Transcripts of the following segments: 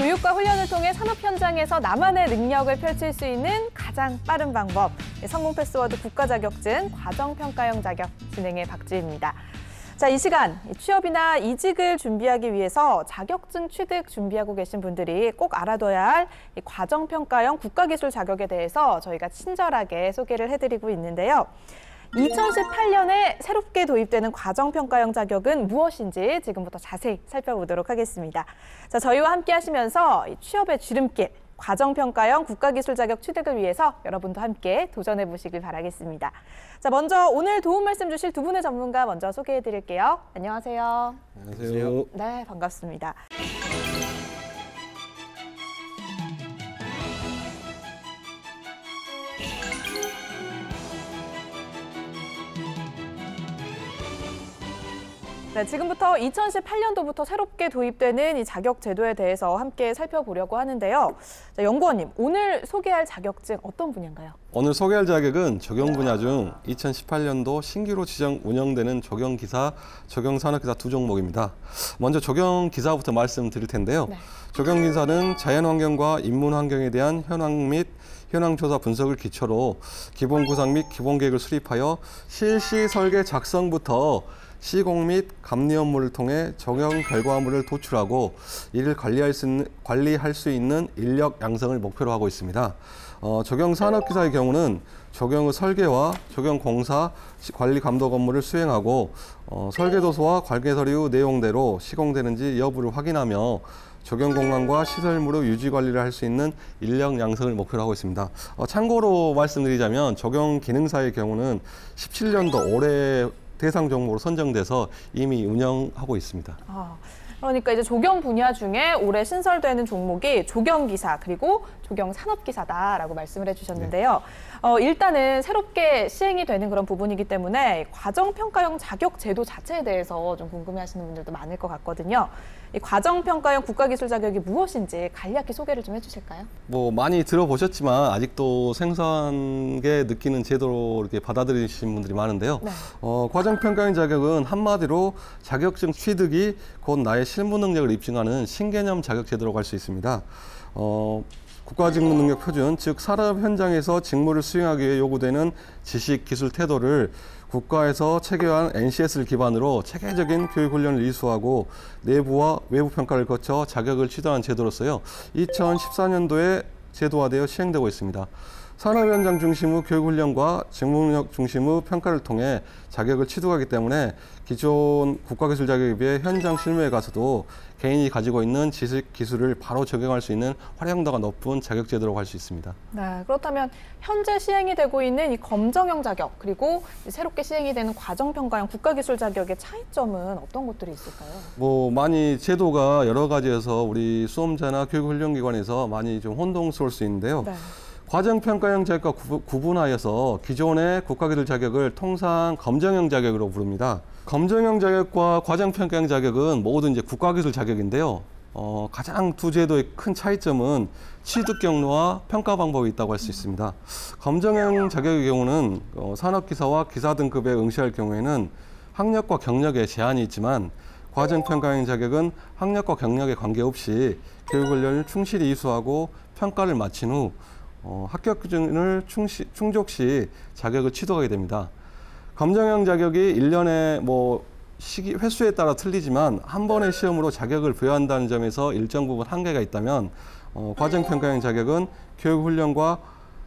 교육과 훈련을 통해 산업 현장에서 나만의 능력을 펼칠 수 있는 가장 빠른 방법. 성공 패스워드 국가 자격증 과정평가형 자격 진행의 박지희입니다. 자, 이 시간 취업이나 이직을 준비하기 위해서 자격증 취득 준비하고 계신 분들이 꼭 알아둬야 할 이 과정평가형 국가기술 자격에 대해서 저희가 친절하게 소개를 해드리고 있는데요. 2018년에 새롭게 도입되는 과정평가형 자격은 무엇인지 지금부터 자세히 살펴보도록 하겠습니다. 자, 저희와 함께 하시면서 취업의 지름길, 과정평가형 국가기술 자격 취득을 위해서 여러분도 함께 도전해 보시길 바라겠습니다. 자, 먼저 오늘 도움 말씀 주실 두 분의 전문가 먼저 소개해 드릴게요. 안녕하세요. 안녕하세요. 네, 반갑습니다. 네, 지금부터 2018년도부터 새롭게 도입되는 이 자격 제도에 대해서 함께 살펴보려고 하는데요. 자, 연구원님, 오늘 소개할 자격증 어떤 분야인가요? 오늘 소개할 자격은 적용 분야 중 2018년도 신규로 지정 운영되는 적용기사, 적용산업기사 두 종목입니다. 먼저 적용기사부터 말씀드릴 텐데요. 네. 적용기사는 자연환경과 인문환경에 대한 현황 및 현황조사 분석을 기초로 기본 구상 및 기본 계획을 수립하여 실시 설계 작성부터 시공 및 감리 업무를 통해 적용 결과물을 도출하고 이를 관리할 수 있는 인력 양성을 목표로 하고 있습니다. 적용 산업기사의 경우는 적용의 설계와 적용 공사, 관리 감독 업무를 수행하고 설계도서와 관계 서류 내용대로 시공되는지 여부를 확인하며 적용 공간과 시설물의 유지 관리를 할 수 있는 인력 양성을 목표로 하고 있습니다. 참고로 말씀드리자면 적용 기능사의 경우는 17년도 올해 대상 종목으로 선정돼서 이미 운영하고 있습니다. 그러니까 이제 조경 분야 중에 올해 신설되는 종목이 조경기사 그리고 조경산업기사다라고 말씀을 해주셨는데요. 일단은 새롭게 시행이 되는 그런 부분이기 때문에 과정평가형 자격 제도 자체에 대해서 좀 궁금해하시는 분들도 많을 것 같거든요. 이 과정평가형 국가기술 자격이 무엇인지 간략히 소개를 좀 해주실까요? 많이 들어보셨지만 아직도 생소하게 느끼는 제도로 이렇게 받아들이시는 분들이 많은데요. 네. 과정평가형 자격은 한마디로 자격증 취득이 곧 나의 실무 능력을 입증하는 신개념 자격 제도라고 할 수 있습니다. 국가직무능력 표준, 즉 산업 현장에서 직무를 수행하기 위해 요구되는 지식, 기술, 태도를 국가에서 체계화한 NCS를 기반으로 체계적인 교육 훈련을 이수하고 내부와 외부 평가를 거쳐 자격을 취득하는 제도로서요. 2014년도에 제도화되어 시행되고 있습니다. 산업 현장 중심의 교육 훈련과 직무 능력 중심의 평가를 통해 자격을 취득하기 때문에 기존 국가기술 자격에 비해 현장 실무에 가서도 개인이 가지고 있는 지식, 기술을 바로 적용할 수 있는 활용도가 높은 자격 제도라고 할 수 있습니다. 네, 그렇다면 현재 시행이 되고 있는 이 검정형 자격 그리고 새롭게 시행이 되는 과정평가형 국가기술 자격의 차이점은 어떤 것들이 있을까요? 많이 제도가 여러 가지여서 우리 수험자나 교육훈련기관에서 많이 좀 혼동스러울 수 있는데요. 네. 과정평가형 자격과 구분하여서 기존의 국가기술 자격을 통상 검정형 자격으로 부릅니다. 검정형 자격과 과정평가형 자격은 모두 이제 국가기술 자격인데요. 가장 두 제도의 큰 차이점은 취득 경로와 평가 방법이 있다고 할 수 있습니다. 검정형 자격의 경우는 산업기사와 기사 등급에 응시할 경우에는 학력과 경력에 제한이 있지만 과정평가형 자격은 학력과 경력에 관계없이 교육훈련을 충실히 이수하고 평가를 마친 후 합격 기준을 충족 시 자격을 취득하게 됩니다. 검정형 자격이 1년에 횟수에 따라 틀리지만 한 번의 시험으로 자격을 부여한다는 점에서 일정 부분 한계가 있다면 과정평가형 자격은 교육훈련과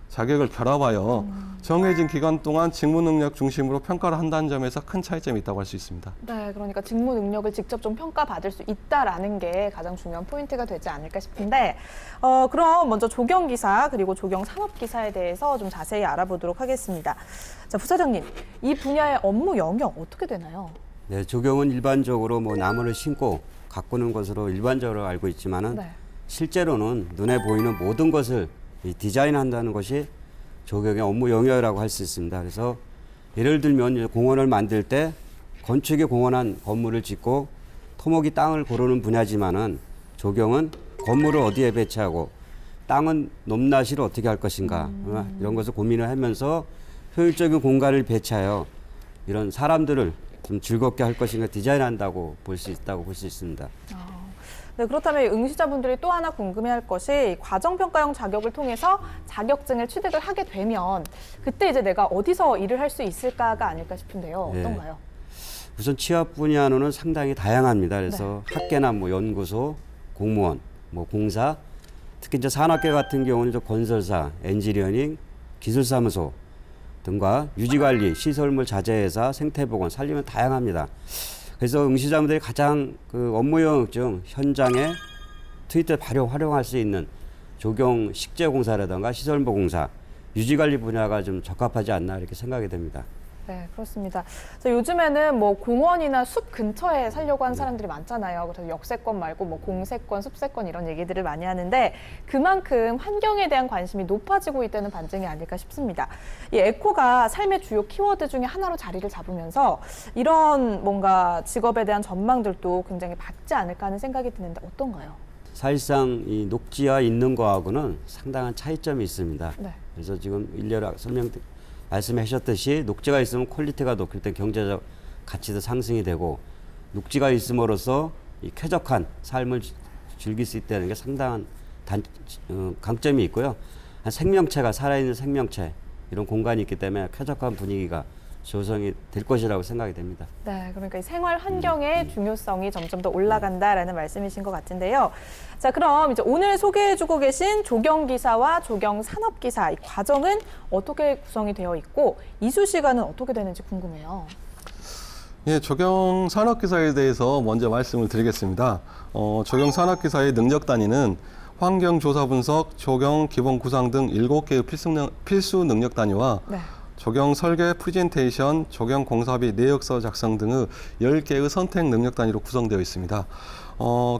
자격을 결합하여 정해진 기간 동안 직무 능력 중심으로 평가를 한다는 점에서 큰 차이점이 있다고 할 수 있습니다. 네, 그러니까 직무 능력을 직접 좀 평가받을 수 있다라는 게 가장 중요한 포인트가 되지 않을까 싶은데 그럼 먼저 조경기사 그리고 조경산업기사에 대해서 좀 자세히 알아보도록 하겠습니다. 자, 부사장님, 이 분야의 업무 영역 어떻게 되나요? 네, 조경은 일반적으로 나무를 심고 가꾸는 것으로 일반적으로 알고 있지만은 네. 실제로는 눈에 보이는 모든 것을 디자인한다는 것이 조경의 업무 영역이라고 할 수 있습니다. 그래서 예를 들면 공원을 만들 때 건축에 공헌한 건물을 짓고 토목이 땅을 고르는 분야지만은 조경은 건물을 어디에 배치하고 땅은 높낮이를 어떻게 할 것인가 이런 것을 고민을 하면서 효율적인 공간을 배치하여 이런 사람들을 좀 즐겁게 할 것인가 디자인한다고 볼 수 있다고 볼 수 있습니다. 네, 그렇다면 응시자분들이 또 하나 궁금해할 것이 과정평가형 자격을 통해서 자격증을 취득을 하게 되면 그때 이제 내가 어디서 일을 할 수 있을까가 아닐까 싶은데요. 네. 어떤가요? 우선 취업 분야는 상당히 다양합니다. 그래서 학계나 뭐 연구소, 공무원, 뭐 공사, 특히 이제 산업계 같은 경우는 이제 건설사, 엔지니어링, 기술사무소 등과 유지관리, 시설물 자재회사, 생태보건, 살림은 다양합니다. 그래서 응시자분들이 가장 그 업무 영역중 현장에 투입 때 바로 활용할 수 있는 조경 식재공사라든가 시설물공사, 유지관리 분야가 좀 적합하지 않나 이렇게 생각이 됩니다. 네, 그렇습니다. 그래서 요즘에는 뭐 공원이나 숲 근처에 살려고 하는 사람들이 많잖아요. 그래서 역세권 말고 뭐 공세권, 숲세권 이런 얘기들을 많이 하는데 그만큼 환경에 대한 관심이 높아지고 있다는 반증이 아닐까 싶습니다. 이 에코가 삶의 주요 키워드 중에 하나로 자리를 잡으면서 이런 뭔가 직업에 대한 전망들도 굉장히 밝지 않을까 하는 생각이 드는데 어떤가요? 사실상 이 녹지와 있는 거하고는 상당한 차이점이 있습니다. 네. 그래서 지금 일례로 말씀하셨듯이 녹지가 있으면 퀄리티가 높을 때 경제적 가치도 상승이 되고 녹지가 있음으로써 이 쾌적한 삶을 즐길 수 있다는 게 상당한 강점이 있고요. 한 생명체가 살아있는 생명체 이런 공간이 있기 때문에 쾌적한 분위기가 조성이 될 것이라고 생각이 됩니다. 네, 그러니까 이 생활 환경의 중요성이 점점 더 올라간다라는 말씀이신 것 같은데요. 자, 그럼 이제 오늘 소개해주고 계신 조경기사와 조경산업기사 이 과정은 어떻게 구성이 되어 있고 이수 시간은 어떻게 되는지 궁금해요. 예, 조경산업기사에 대해서 먼저 말씀을 드리겠습니다. 조경산업기사의 능력 단위는 환경조사 분석, 조경 기본 구상 등 7개의 필수 능력 단위와 네. 조경 설계, 프레젠테이션, 조경 공사비 내역서 작성 등의 10개의 선택 능력 단위로 구성되어 있습니다.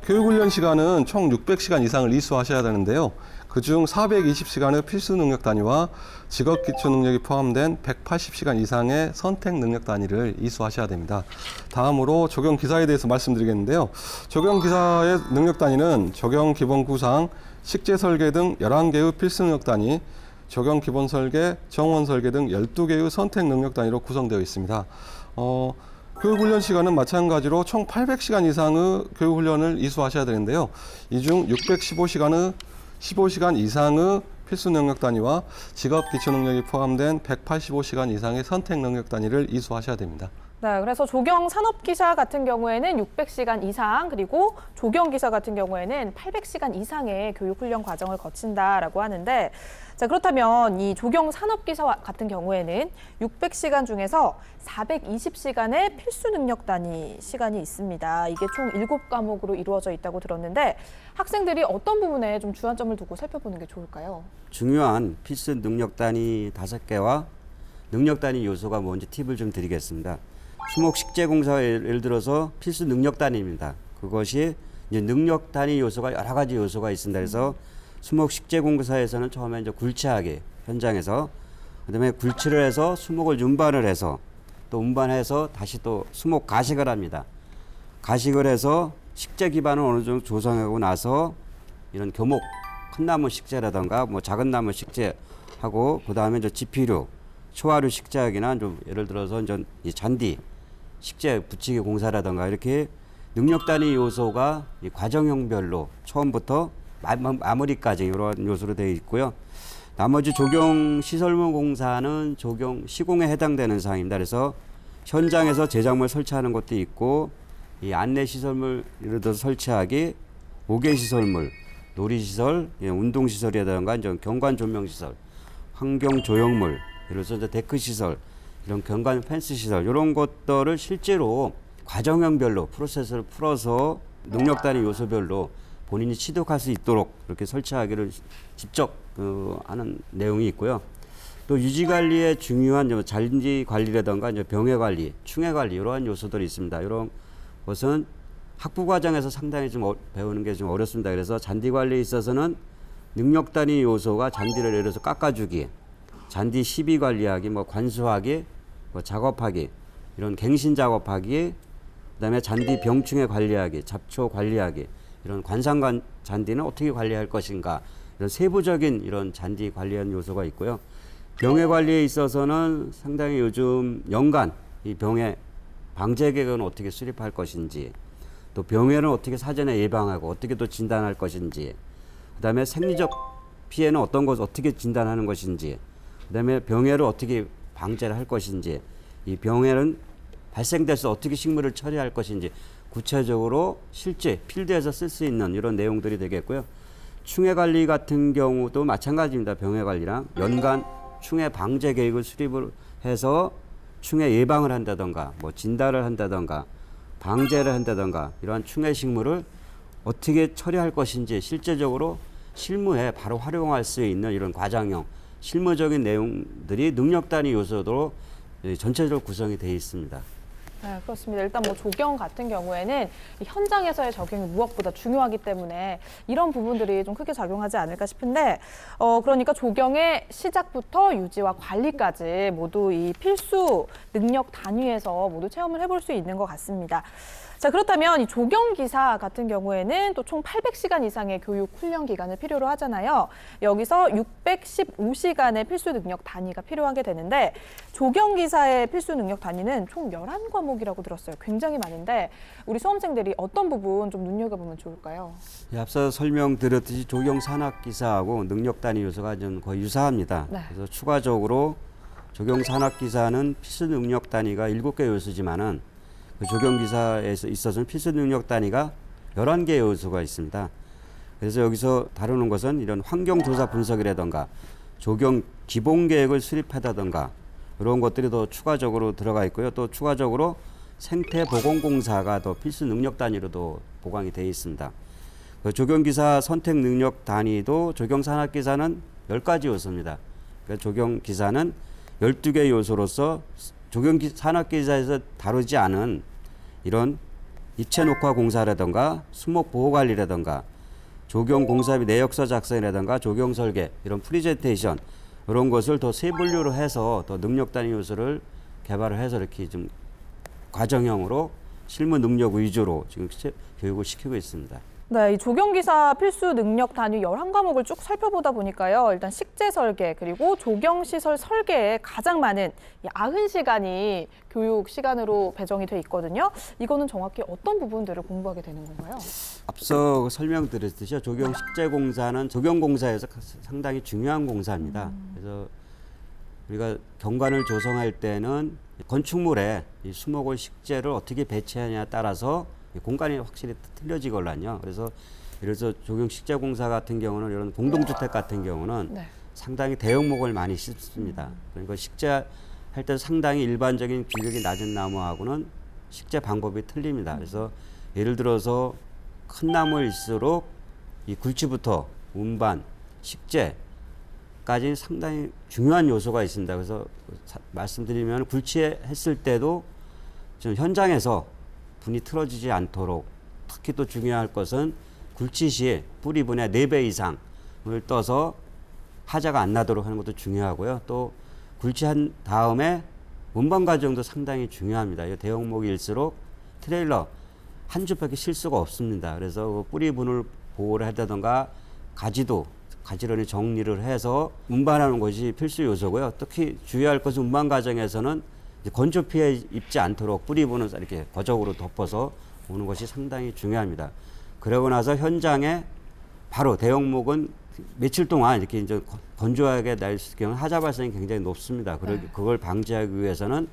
교육훈련 시간은 총 600시간 이상을 이수하셔야 되는데요. 그중 420시간의 필수 능력 단위와 직업 기초 능력이 포함된 180시간 이상의 선택 능력 단위를 이수하셔야 됩니다. 다음으로 조경 기사에 대해서 말씀드리겠는데요. 조경 기사의 능력 단위는 조경 기본 구상, 식재 설계 등 11개의 필수 능력 단위, 조경 기본 설계, 정원 설계 등 12개의 선택 능력 단위로 구성되어 있습니다. 교육훈련 시간은 마찬가지로 총 800시간 이상의 교육훈련을 이수하셔야 되는데요. 이 중 615시간의 15시간 이상의 필수 능력 단위와 직업 기초 능력이 포함된 185시간 이상의 선택 능력 단위를 이수하셔야 됩니다. 네, 그래서 조경산업기사 같은 경우에는 600시간 이상, 그리고 조경기사 같은 경우에는 800시간 이상의 교육훈련 과정을 거친다라고 하는데, 자, 그렇다면 이 조경산업기사 같은 경우에는 600시간 중에서 420시간의 필수 능력 단위 시간이 있습니다. 이게 총 7과목으로 이루어져 있다고 들었는데 학생들이 어떤 부분에 좀 주안점을 두고 살펴보는 게 좋을까요? 중요한 필수 능력 단위 5개와 능력 단위 요소가 뭔지 팁을 좀 드리겠습니다. 수목 식재공사 예를 들어서 필수 능력 단위입니다. 그것이 이제 능력 단위 요소가 여러 가지 요소가 있습니다. 그래서 수목 식재공사에서는 처음에 이제 굴치하기 현장에서 그다음에 굴치를 해서 수목을 운반을 해서 또 운반해서 다시 또 수목 가식을 합니다. 가식을 해서 식재 기반을 어느 정도 조성하고 나서 이런 교목 큰 나무 식재라든가 뭐 작은 나무 식재하고 그다음에 이제 지피류 초화류 식재하기나 좀 예를 들어서 이제 이 잔디 식재 붙이기 공사라든가 이렇게 능력 단위 요소가 이 과정형별로 처음부터 마무리까지 이런 요소로 되어 있고요. 나머지 조경 시설물 공사는 조경 시공에 해당되는 사항입니다. 그래서 현장에서 제작물 설치하는 것도 있고 이 안내 시설물 예를 들어서 설치하기, 모계 시설물, 놀이시설, 운동시설이라든가 이제 경관 조명 시설, 환경 조형물, 예를 들어서 이제 데크 시설, 이런 경관 펜스 시설 이런 것들을 실제로 과정형별로 프로세스를 풀어서 능력 단위 요소별로 본인이 취득할 수 있도록 이렇게 설치하기를 직접 하는 내용이 있고요. 또 유지 관리에 중요한 잔디 관리라든가 이제 병해 관리, 충해 관리 이러한 요소들이 있습니다. 이런 것은 학부 과정에서 상당히 좀 배우는 게 좀 어렵습니다. 그래서 잔디 관리에 있어서는 능력 단위 요소가 잔디를 예를 들어서 깎아주기, 잔디 시비 관리하기, 뭐 관수하기, 뭐 작업하기, 이런 갱신 작업하기, 그다음에 잔디 병충해 관리하기, 잡초 관리하기, 이런 관상관 잔디는 어떻게 관리할 것인가, 이런 세부적인 이런 잔디 관리한 요소가 있고요. 병해 관리에 있어서는 상당히 요즘 연간 이 병해 방제 계획은 어떻게 수립할 것인지, 또 병해는 어떻게 사전에 예방하고 어떻게 또 진단할 것인지, 그다음에 생리적 피해는 어떤 것을 어떻게 진단하는 것인지, 그다음에 병해를 어떻게 방제를 할 것인지, 이 병해는 발생돼서 어떻게 식물을 처리할 것인지 구체적으로 실제 필드에서 쓸 수 있는 이런 내용들이 되겠고요. 충해 관리 같은 경우도 마찬가지입니다. 병해 관리랑 연간 충해 방제 계획을 수립을 해서 충해 예방을 한다던가 뭐 진단을 한다던가 방제를 한다던가 이러한 충해 식물을 어떻게 처리할 것인지 실제적으로 실무에 바로 활용할 수 있는 이런 과장형 실무적인 내용들이 능력 단위 요소로 전체적으로 구성이 되어 있습니다. 네, 그렇습니다. 일단 뭐 조경 같은 경우에는 이 현장에서의 적용이 무엇보다 중요하기 때문에 이런 부분들이 좀 크게 작용하지 않을까 싶은데, 그러니까 조경의 시작부터 유지와 관리까지 모두 이 필수 능력 단위에서 모두 체험을 해볼 수 있는 것 같습니다. 자, 그렇다면 이 조경 기사 같은 경우에는 또 총 800시간 이상의 교육 훈련 기간을 필요로 하잖아요. 여기서 615시간의 필수 능력 단위가 필요하게 되는데, 조경 기사의 필수 능력 단위는 총 11과목이라고 들었어요. 굉장히 많은데 우리 수험생들이 어떤 부분 좀 눈여겨보면 좋을까요? 앞서 설명드렸듯이 조경 산학 기사하고 능력 단위 요소가 좀 거의 유사합니다. 네. 그래서 추가적으로 조경 산학 기사는 필수 능력 단위가 7개 요소지만은 그 조경 기사에 있어서는 필수 능력 단위가 11개 요소가 있습니다. 그래서 여기서 다루는 것은 이런 환경 조사 분석이라든가 조경 기본 계획을 수립하다든가 이런 것들이 더 추가적으로 들어가 있고요. 또 추가적으로 생태 보건공사가 더 필수 능력 단위로도 보강이 되어 있습니다. 그 조경 기사 선택 능력 단위도 조경 산학 기사는 10가지 요소입니다. 그러니까 조경 기사는 12개 요소로서 조경 산학 기사에서 다루지 않은 이런 입체 녹화 공사라든가 수목 보호 관리라든가 조경 공사비 내역서 작성이라든가 조경 설계 이런 프리젠테이션 이런 것을 더 세 분류로 해서 더 능력 단위 요소를 개발을 해서 이렇게 좀 과정형으로 실무 능력 위주로 지금 교육을 시키고 있습니다. 네, 이 조경기사 필수 능력 단위 11과목을 쭉 살펴보다 보니까요. 일단 식재 설계 그리고 조경시설 설계에 가장 많은 90시간이 교육 시간으로 배정이 돼 있거든요. 이거는 정확히 어떤 부분들을 공부하게 되는 건가요? 앞서 설명드렸듯이 조경 식재 공사는 조경 공사에서 상당히 중요한 공사입니다. 그래서 우리가 경관을 조성할 때는 건축물에 이 수목을 식재를 어떻게 배치하냐에 따라서 공간이 확실히 틀려지걸라요. 그래서 예를 들어서 조경 식재 공사 같은 경우는 이런 공동주택 같은 경우는 네. 상당히 대형목을 많이 씁니다. 그러니까 식재할 때 상당히 일반적인 비력이 낮은 나무하고는 식재 방법이 틀립니다. 그래서 예를 들어서 큰 나무일수록 이 굴치부터 운반, 식재까지 상당히 중요한 요소가 있습니다. 그래서 말씀드리면 굴치했을 때도 좀 현장에서 분이 틀어지지 않도록 특히 또 중요할 것은 굴치 시에 뿌리분의 4배 이상을 떠서 하자가 안 나도록 하는 것도 중요하고요. 또 굴치한 다음에 운반 과정도 상당히 중요합니다. 이 대형목일수록 트레일러 한 주밖에 실 수가 없습니다. 그래서 그 뿌리분을 보호를 한다던가 가지런히 정리를 해서 운반하는 것이 필수 요소고요. 특히 주의할 것은 운반 과정에서는 건조 피해 입지 않도록 뿌리분을 이렇게 거적으로 덮어서 오는 것이 상당히 중요합니다. 그러고 나서 현장에 바로 대형목은 며칠 동안 이렇게 이제 건조하게 날 경우 하자 발생이 굉장히 높습니다. 그걸 방지하기 위해서는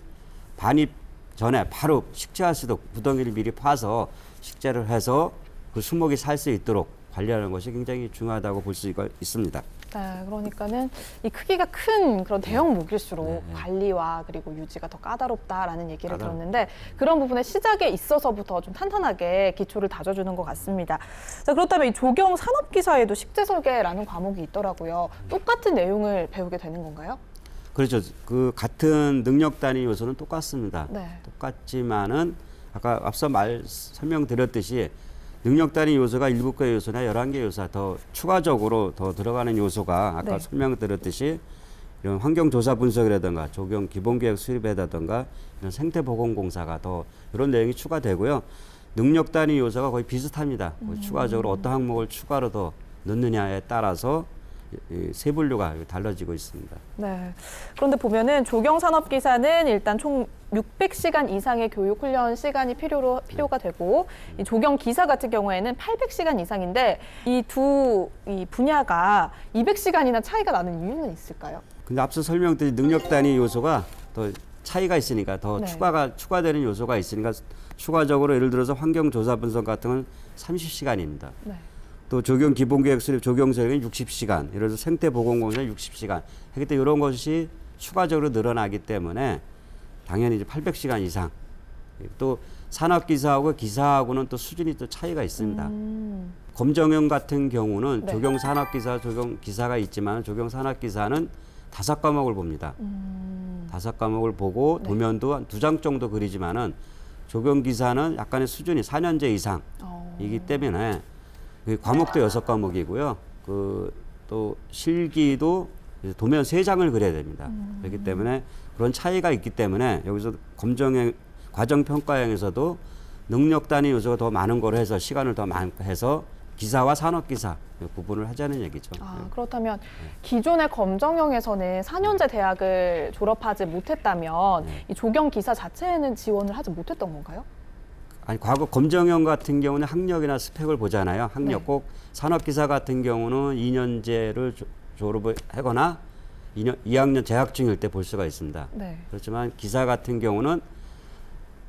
반입 전에 바로 식재할 수 있도록 구덩이를 미리 파서 식재를 해서 그 수목이 살 수 있도록 관리하는 것이 굉장히 중요하다고 볼 수 있습니다. 네, 그러니까는 이 크기가 큰 그런 대형 목일수록 관리와 그리고 유지가 더 까다롭다라는 얘기를 들었는데 그런 부분의 시작에 있어서부터 좀 탄탄하게 기초를 다져주는 것 같습니다. 자, 그렇다면 이 조경 산업기사에도 식재 설계라는 과목이 있더라고요. 똑같은 내용을 배우게 되는 건가요? 그렇죠. 그 같은 능력 단위 요소는 똑같습니다. 네. 똑같지만은 아까 앞서 설명드렸듯이 능력 단위 요소가 7개 요소나 11개 요소 더 추가적으로 더 들어가는 요소가 아까 네. 설명드렸듯이 이런 환경조사 분석이라든가 조경 기본계획 수립이라든가 이런 생태보건공사가 더 이런 내용이 추가되고요. 능력 단위 요소가 거의 비슷합니다. 추가적으로 어떤 항목을 추가로 더 넣느냐에 따라서 세 분류가 달라지고 있습니다. 네. 그런데 보면은 조경산업기사는 일단 총 600시간 이상의 교육 훈련 시간이 필요가 되고 이 조경기사 같은 경우에는 800시간 이상인데 이 분야가 200시간이나 차이가 나는 이유는 있을까요? 근데 앞서 설명드린 능력 단위 요소가 더 차이가 있으니까 더 네. 추가되는 요소가 있으니까 추가적으로 예를 들어서 환경조사 분석 같은 건 30시간입니다. 네. 또 조경 기본계획 수립 조경 설계는 60시간, 예를 들어서 생태 보건공사 60시간. 하기 때문에 이런 것이 추가적으로 늘어나기 때문에 당연히 이제 800시간 이상. 또 산업기사하고 기사하고는 또 수준이 또 차이가 있습니다. 검정형 같은 경우는 네. 조경 산업기사, 조경 기사가 있지만 조경 산업기사는 5과목을 봅니다. 5과목을 보고 네. 도면도 한 2장 정도 그리지만은 조경 기사는 약간의 수준이 4년제 이상이기 때문에 그 과목도 6과목이고요. 또 실기도 도면 3장을 그려야 됩니다. 그렇기 때문에 그런 차이가 있기 때문에 여기서 검정형 과정평가형에서도 능력 단위 요소가 더 많은 걸 해서 시간을 더 많고 해서 기사와 산업기사 구분을 하자는 얘기죠. 그렇다면 기존의 검정형에서는 4년제 대학을 졸업하지 못했다면 이 조경기사 자체에는 지원을 하지 못했던 건가요? 아니 과거 검정형 같은 경우는 학력이나 스펙을 보잖아요. 학력 네. 꼭 산업기사 같은 경우는 2년제를 졸업을 하거나 2학년 재학 중일 때 볼 수가 있습니다. 네. 그렇지만 기사 같은 경우는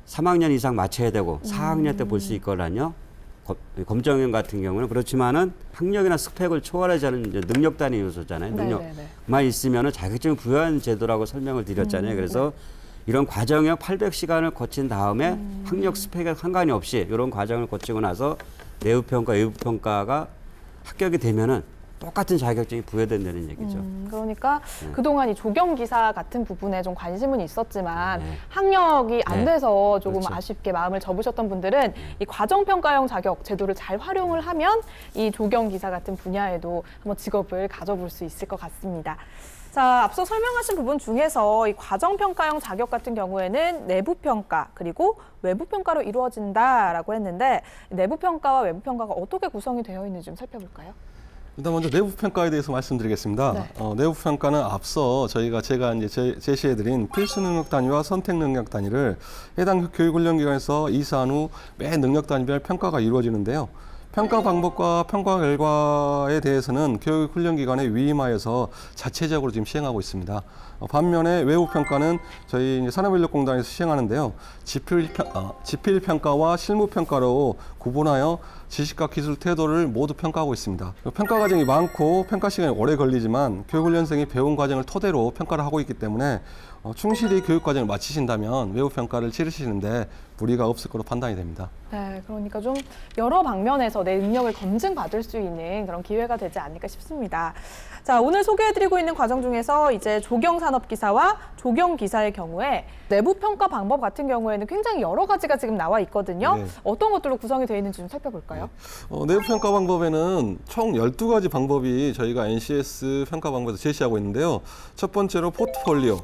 3학년 이상 마쳐야 되고 4학년 때 볼 수 있거든요. 검정형 같은 경우는 그렇지만은 학력이나 스펙을 초월하지 않은 이제 능력 단위 요소잖아요. 능력만 있으면은 자격증을 부여하는 제도라고 설명을 드렸잖아요. 그래서 이런 과정형 800시간을 거친 다음에 학력 스펙에 상관이 없이 이런 과정을 거치고 나서 내부평가, 외부평가가 합격이 되면은 똑같은 자격증이 부여된다는 얘기죠. 그러니까 그동안 이 조경기사 같은 부분에 좀 관심은 있었지만 네. 학력이 안 네. 돼서 조금 그렇죠. 아쉽게 마음을 접으셨던 분들은 이 과정평가형 자격 제도를 잘 활용을 하면 이 조경기사 같은 분야에도 한번 직업을 가져볼 수 있을 것 같습니다. 자, 앞서 설명하신 부분 중에서 이 과정평가형 자격 같은 경우에는 내부평가 그리고 외부평가로 이루어진다라고 했는데 내부평가와 외부평가가 어떻게 구성이 되어 있는지 좀 살펴볼까요? 일단 먼저 내부 평가에 대해서 말씀드리겠습니다. 네. 내부 평가는 앞서 제가 이제 제시해드린 필수 능력 단위와 선택 능력 단위를 해당 교육훈련기관에서 이사한 후 매 능력 단위별 평가가 이루어지는데요. 평가 방법과 평가 결과에 대해서는 교육훈련기관에 위임하여서 자체적으로 지금 시행하고 있습니다. 반면에 외부평가는 저희 산업인력공단에서 시행하는데요. 지필평가와 실무평가로 구분하여 지식과 기술 태도를 모두 평가하고 있습니다. 평가 과정이 많고 평가 시간이 오래 걸리지만 교육훈련생이 배운 과정을 토대로 평가를 하고 있기 때문에 충실히 교육 과정을 마치신다면 외부 평가를 치르시는데 무리가 없을 거로 판단이 됩니다. 네, 그러니까 좀 여러 방면에서 내 능력을 검증받을 수 있는 그런 기회가 되지 않을까 싶습니다. 자, 오늘 소개해드리고 있는 과정 중에서 이제 조경산업기사와 조경기사의 경우에 내부 평가 방법 같은 경우에는 굉장히 여러 가지가 지금 나와 있거든요. 네. 어떤 것들로 구성이 되어 있는지 좀 살펴볼까요? 내부 평가 방법에는 총 12가지 방법이 저희가 NCS 평가 방법에서 제시하고 있는데요. 첫 번째로 포트폴리오,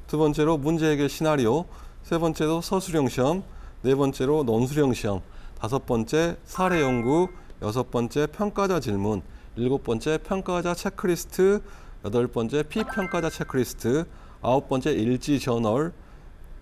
두 번째로 문제 해결 시나리오, 세 번째로 서술형 시험, 네 번째로 논술형 시험, 다섯 번째 사례 연구, 여섯 번째 평가자 질문, 일곱 번째 평가자 체크리스트, 여덟 번째 피평가자 체크리스트, 아홉 번째 일지 저널,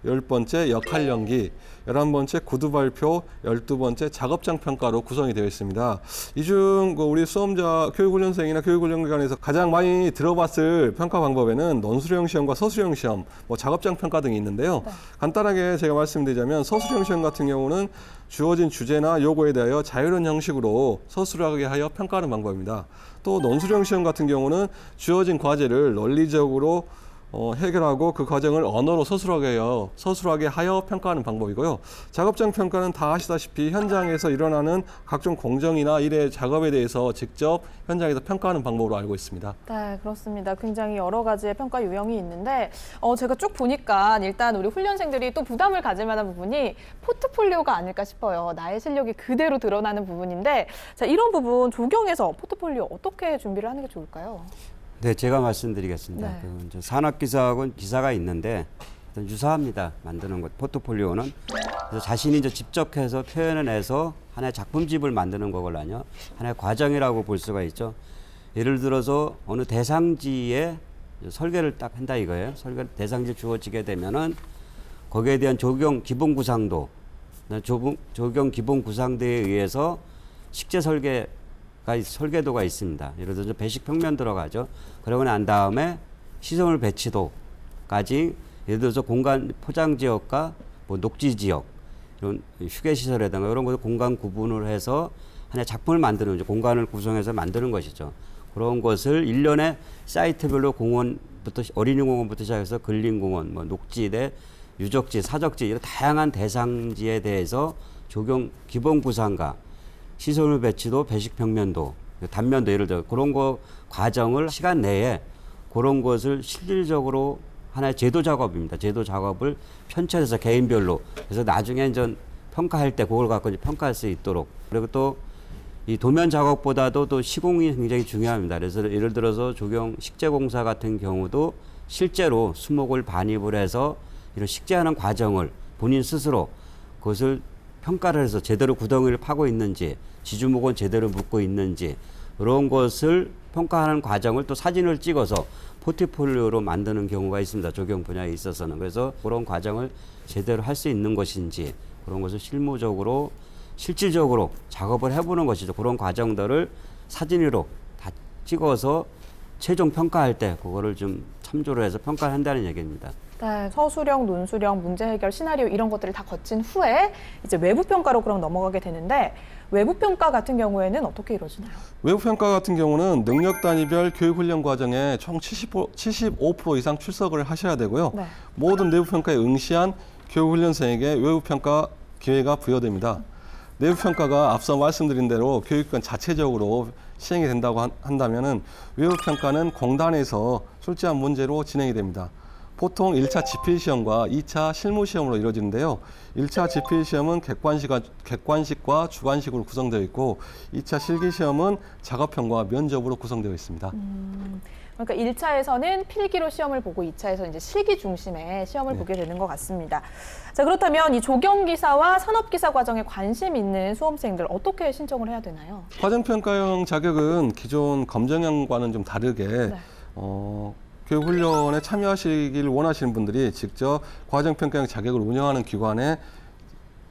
열 번째 역할 연기, 11번째 구두 발표, 12번째 작업장 평가로 구성이 되어 있습니다. 이 중 우리 수험자 교육훈련생이나 교육훈련기관에서 가장 많이 들어봤을 평가 방법에는 논술형 시험과 서술형 시험, 작업장 평가 등이 있는데요. 네. 간단하게 제가 말씀드리자면 서술형 시험 같은 경우는 주어진 주제나 요구에 대하여 자유로운 형식으로 서술하게 하여 평가하는 방법입니다. 또 논술형 시험 같은 경우는 주어진 과제를 논리적으로 해결하고 그 과정을 언어로 서술하게 하여 평가하는 방법이고요. 작업장 평가는 다 아시다시피 현장에서 일어나는 각종 공정이나 일의 작업에 대해서 직접 현장에서 평가하는 방법으로 알고 있습니다. 네, 그렇습니다. 굉장히 여러 가지의 평가 유형이 있는데 제가 쭉 보니까 일단 우리 훈련생들이 또 부담을 가질 만한 부분이 포트폴리오가 아닐까 싶어요. 나의 실력이 그대로 드러나는 부분인데 자, 이런 부분 조경에서 포트폴리오 어떻게 준비를 하는 게 좋을까요? 네, 제가 말씀드리겠습니다. 네. 이제 산업기사하고는 기사가 있는데 유사합니다. 만드는 것 포트폴리오는 그래서 자신이 이제 직접 해서 표현을 해서 하나의 작품집을 만드는 거거든요. 하나의 과정이라고 볼 수가 있죠. 예를 들어서 어느 대상지에 설계를 딱 한다 이거예요. 설계 대상지 주어지게 되면은 거기에 대한 적용 기본 구상도, 적용 기본 구상도에 의해서 식재 설계도가 있습니다. 예를 들어서 배식 평면 들어가죠. 그러고 난 다음에 시설물 배치도까지 예를 들어서 공간 포장 지역과 뭐 녹지 지역, 이런 휴게 시설이라든가 이런 것을 공간 구분을 해서 하나의 작품을 만드는 거죠. 공간을 구성해서 만드는 것이죠. 그런 것을 일련의 사이트별로 공원부터 어린이 공원부터 시작해서 근린공원, 뭐 녹지대, 유적지, 사적지 이런 다양한 대상지에 대해서 적용 기본 구상과 시설물 배치도, 배식 평면도, 단면도 예를 들어 그런 거 과정을 시간 내에 그런 것을 실질적으로 하나의 제도 작업입니다. 제도 작업을 편차해서 개인별로 그래서 나중에 이제 평가할 때 그걸 갖고 이제 평가할 수 있도록 그리고 또 이 도면 작업보다도 또 시공이 굉장히 중요합니다. 그래서 예를 들어서 조경 식재공사 같은 경우도 실제로 수목을 반입을 해서 이런 식재하는 과정을 본인 스스로 그것을 평가를 해서 제대로 구덩이를 파고 있는지 지주목은 제대로 묻고 있는지 이런 것을 평가하는 과정을 또 사진을 찍어서 포트폴리오로 만드는 경우가 있습니다. 조경 분야에 있어서는. 그래서 그런 과정을 제대로 할 수 있는 것인지 그런 것을 실질적으로 작업을 해보는 것이죠. 그런 과정들을 사진으로 다 찍어서 최종 평가할 때 그거를 좀 참조를 해서 평가를 한다는 얘기입니다. 네, 서술형, 논술형, 문제 해결, 시나리오 이런 것들을 다 거친 후에 이제 외부 평가로 그럼 넘어가게 되는데 외부 평가 같은 경우에는 어떻게 이루어지나요? 외부 평가 같은 경우는 능력 단위별 교육 훈련 과정에 총 75% 이상 출석을 하셔야 되고요. 네. 모든 내부 평가에 응시한 교육 훈련생에게 외부 평가 기회가 부여됩니다. 내부 평가가 앞서 말씀드린 대로 교육기관 자체적으로 시행이 된다고 한다면은 외부 평가는 공단에서 출제한 문제로 진행이 됩니다. 보통 1차 지필시험과 2차 실무시험으로 이루어지는데요. 1차 지필시험은 객관식과 주관식으로 구성되어 있고 2차 실기시험은 작업형과 면접으로 구성되어 있습니다. 그러니까 1차에서는 필기로 시험을 보고 2차에서 이제 실기 중심의 시험을 보게 되는 것 같습니다. 자, 그렇다면 이 조경기사와 산업기사 과정에 관심 있는 수험생들 어떻게 신청을 해야 되나요? 과정평가형 자격은 기존 검정형과는 좀 다르게 교육훈련에 참여하시기를 원하시는 분들이 직접 과정평가형 자격을 운영하는 기관에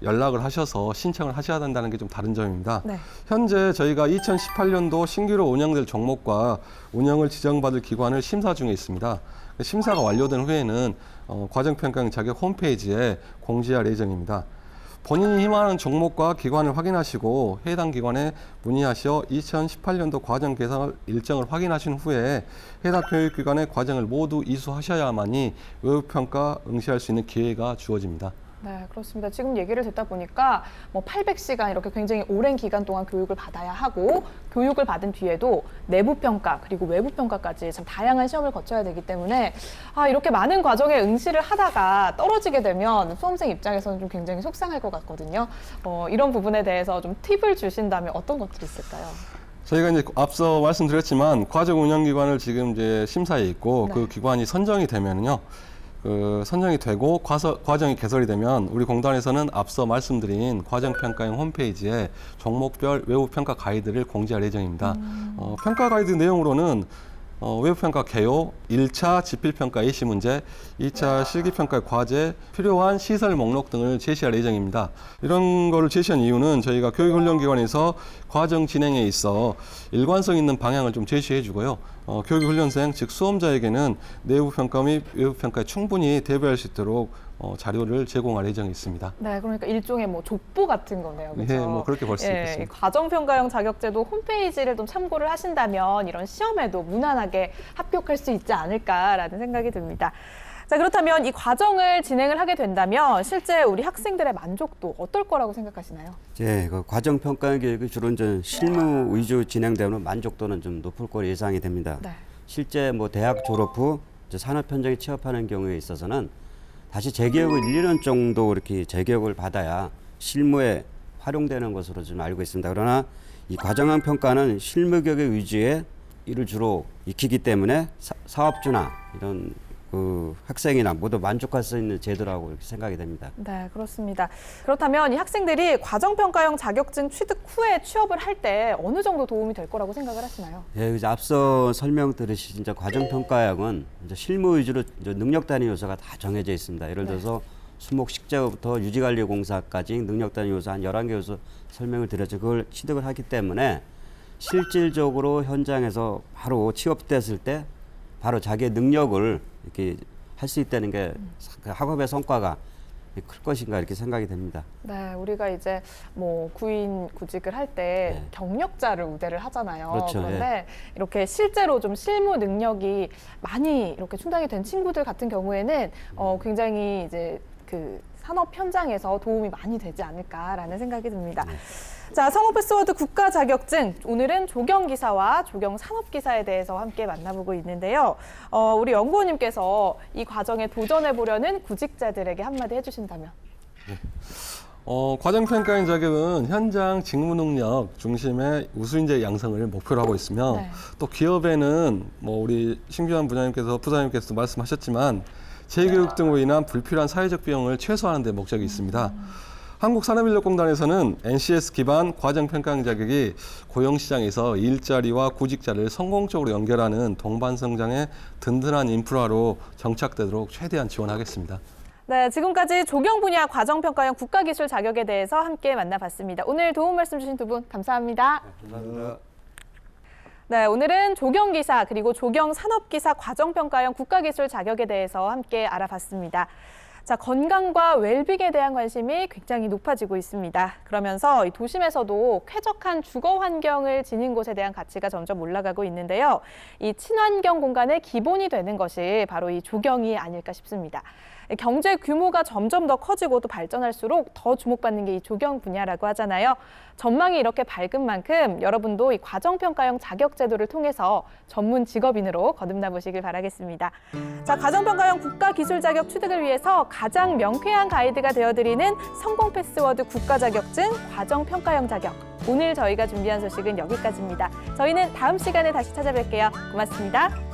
연락을 하셔서 신청을 하셔야 된다는 게 좀 다른 점입니다. 네. 현재 저희가 2018년도 신규로 운영될 종목과 운영을 지정받을 기관을 심사 중에 있습니다. 심사가 완료된 후에는 과정평가형 자격 홈페이지에 공지할 예정입니다. 본인이 희망하는 종목과 기관을 확인하시고 해당 기관에 문의하셔 2018년도 과정 개설 일정을 확인하신 후에 해당 교육기관의 과정을 모두 이수하셔야만이 외부평가 응시할 수 있는 기회가 주어집니다. 네, 그렇습니다. 지금 얘기를 듣다 보니까 뭐 800시간 이렇게 굉장히 오랜 기간 동안 교육을 받아야 하고 교육을 받은 뒤에도 내부 평가 그리고 외부 평가까지 참 다양한 시험을 거쳐야 되기 때문에 이렇게 많은 과정에 응시를 하다가 떨어지게 되면 수험생 입장에서는 좀 굉장히 속상할 것 같거든요. 이런 부분에 대해서 좀 팁을 주신다면 어떤 것들이 있을까요? 저희가 이제 앞서 말씀드렸지만 과정 운영기관을 지금 이제 심사에 있고 네. 그 기관이 선정이 되면요. 선정이 되고 과정이 개설이 되면 우리 공단에서는 앞서 말씀드린 과정평가형 홈페이지에 종목별 외부평가 가이드를 공지할 예정입니다. 평가 가이드 내용으로는 외부평가 개요, 1차 지필평가 예시 문제, 2차 실기평가 과제, 필요한 시설 목록 등을 제시할 예정입니다. 이런 거를 제시한 이유는 저희가 교육훈련기관에서 과정 진행에 있어 일관성 있는 방향을 좀 제시해 주고요. 교육훈련생, 즉 수험자에게는 내부평가 및 외부평가에 충분히 대비할 수 있도록 자료를 제공할 예정이 있습니다. 네, 그러니까 일종의 뭐 족보 같은 거네요. 그렇죠? 네, 뭐 그렇게 볼 수 있겠습니다. 과정평가형 자격제도 홈페이지를 좀 참고를 하신다면 이런 시험에도 무난하게 합격할 수 있지 않을까라는 생각이 듭니다. 자, 그렇다면 이 과정을 진행을 하게 된다면 실제 우리 학생들의 만족도 어떨 거라고 생각하시나요? 그 과정 평가 교육이 주로 이제 실무 위주 진행되면 만족도는 좀 높을 거로 예상이 됩니다. 네. 실제 뭐 대학 졸업 후 이제 산업 현장에 취업하는 경우에 있어서는 다시 재교육을 1년 정도 이렇게 재교육을 받아야 실무에 활용되는 것으로 좀 알고 있습니다. 그러나 이 과정형 평가는 실무 교육 위주의 일을 주로 익히기 때문에 사업주나 이런 그 학생이나 모두 만족할 수 있는 제도라고 이렇게 생각이 됩니다. 네, 그렇습니다. 그렇다면 이 학생들이 과정평가형 자격증 취득 후에 취업을 할 때 어느 정도 도움이 될 거라고 생각을 하시나요? 예, 이제 앞서 설명 들으신 이제 과정평가형은 이제 실무 위주로 이제 능력 단위 요소가 다 정해져 있습니다. 예를 들어서 수목 식재부터 유지관리공사까지 능력 단위 요소 한 11개 요소 설명을 드렸죠. 그걸 취득을 하기 때문에 실질적으로 현장에서 바로 취업됐을 때 바로 자기의 능력을 이렇게 할 수 있다는 게 학업의 성과가 클 것인가 이렇게 생각이 됩니다. 네, 우리가 이제 뭐 구인 구직을 할 때 경력자를 우대를 하잖아요. 그렇죠, 그런데 이렇게 실제로 좀 실무 능력이 많이 이렇게 충당이 된 친구들 같은 경우에는 굉장히 이제 그 산업 현장에서 도움이 많이 되지 않을까라는 생각이 듭니다. 자, 성공 패스워드 국가 자격증. 오늘은 조경기사와 조경산업기사에 대해서 함께 만나보고 있는데요. 우리 연구원님께서 이 과정에 도전해보려는 구직자들에게 한마디 해주신다면? 과정평가인 자격은 현장 직무 능력 중심의 우수인재 양성을 목표로 하고 있으며 또 기업에는 뭐 우리 신규환 부장님께서 말씀하셨지만 재교육 등으로 인한 불필요한 사회적 비용을 최소화하는 데 목적이 있습니다. 한국산업인력공단에서는 NCS 기반 과정평가형 자격이 고용시장에서 일자리와 구직자를 성공적으로 연결하는 동반성장의 든든한 인프라로 정착되도록 최대한 지원하겠습니다. 네, 지금까지 조경 분야 과정평가형 국가기술 자격에 대해서 함께 만나봤습니다. 오늘 도움 말씀 주신 두 분 감사합니다. 감사합니다. 네, 오늘은 조경기사 그리고 조경산업기사 과정평가형 국가기술 자격에 대해서 함께 알아봤습니다. 자, 건강과 웰빙에 대한 관심이 굉장히 높아지고 있습니다. 그러면서 이 도심에서도 쾌적한 주거 환경을 지닌 곳에 대한 가치가 점점 올라가고 있는데요. 이 친환경 공간의 기본이 되는 것이 바로 이 조경이 아닐까 싶습니다. 경제 규모가 점점 더 커지고 또 발전할수록 더 주목받는 게 이 조경 분야라고 하잖아요. 전망이 이렇게 밝은 만큼 여러분도 이 과정평가형 자격제도를 통해서 전문 직업인으로 거듭나 보시길 바라겠습니다. 자, 과정평가형 국가기술 자격 취득을 위해서 가장 명쾌한 가이드가 되어드리는 성공 패스워드 국가자격증 과정평가형 자격. 오늘 저희가 준비한 소식은 여기까지입니다. 저희는 다음 시간에 다시 찾아뵐게요. 고맙습니다.